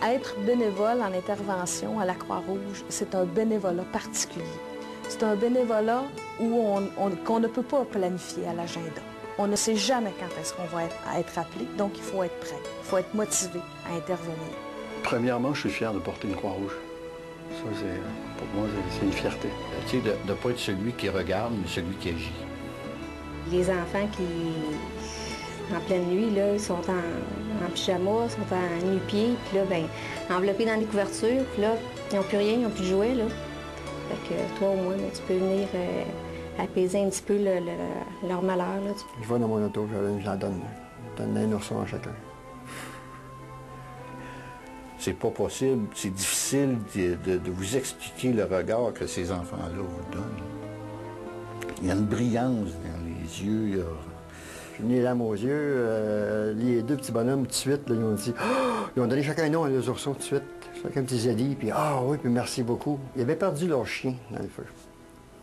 Être bénévole en intervention à la Croix-Rouge, c'est un bénévolat particulier. C'est un bénévolat qu'on ne peut pas planifier à l'agenda. On ne sait jamais quand est-ce qu'on va être appelé, donc il faut être prêt. Il faut être motivé à intervenir. Premièrement, je suis fier de porter une Croix-Rouge. Ça, pour moi, c'est une fierté. Tu sais, de ne pas être celui qui regarde, mais celui qui agit. Les enfants qui, en pleine nuit, là, ils sont en pyjama, sont en nu-pieds, puis là, bien, enveloppés dans des couvertures, puis là, ils n'ont plus rien, ils n'ont plus de jouets, là. Fait que toi, au moins, là, tu peux venir apaiser un petit peu leur malheur, là. Je vais dans mon auto, j'en donne un ourson à chacun. C'est pas possible, c'est difficile de vous expliquer le regard que ces enfants-là vous donnent. Il y a une brillance dans les yeux. J'ai mis les larmes aux yeux. Les deux petits bonhommes, tout de suite, là, ils ont dit oh! Ils ont donné chacun un nom à leurs oursons tout de suite. Chacun un petit zéli, puis ah oui, puis merci beaucoup. Ils avaient perdu leur chien dans le feu.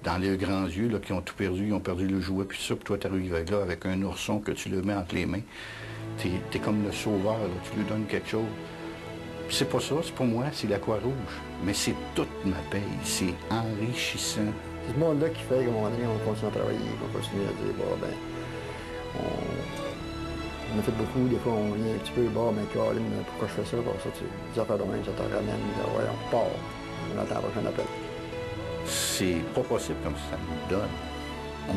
Dans les grands yeux, là, qui ont tout perdu, ils ont perdu le jouet, puis ça, puis toi, t'arrives là avec un ourson que tu le mets entre les mains. T'es comme le sauveur, là, tu lui donnes quelque chose. C'est pas ça, c'est pas moi, c'est la Croix-Rouge. Mais c'est toute ma paye, c'est enrichissant. C'est ce monde-là qui fait qu'à un moment donné, on continue à travailler, on continue à dire, bon, ben, on a fait beaucoup, des fois, on vient un petit peu, bon, ben, Caroline, pourquoi je fais ça? Bon, ça, tu dis affaires de même, ça te ramène, ouais, on part, on attend le prochain appel. C'est pas possible comme ça nous donne.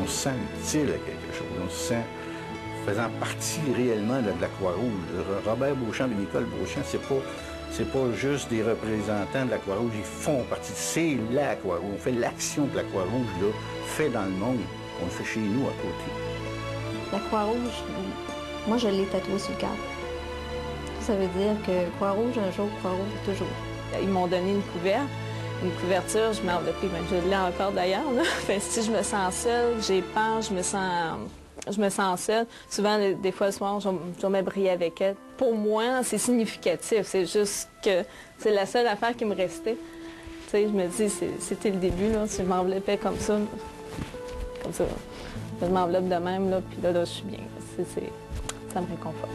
On se sent utile à quelque chose, on se sent faisant partie réellement de la Croix-Rouge. Robert Beauchamp et Nicole Beauchamp, c'est pas juste des représentants de la Croix-Rouge, ils font partie, c'est la Croix-Rouge. On fait l'action que la Croix-Rouge là, fait dans le monde, on le fait chez nous à côté. La Croix-Rouge, moi je l'ai tatouée sur le cadre. Ça veut dire que Croix-Rouge un jour, Croix-Rouge toujours. Ils m'ont donné une couverture, je m'ai enveloppée, mais je l'ai encore d'ailleurs. Enfin, si je me sens seule, j'ai peur, je me sens seule. Souvent, des fois, le soir, je vais m'abrier avec elle. Pour moi, c'est significatif. C'est juste que c'est la seule affaire qui me restait. Tu sais, je me dis, c'était le début, là. Si je m'enveloppais comme ça, je m'enveloppe de même, là, puis là, je suis bien. Ça me réconforte.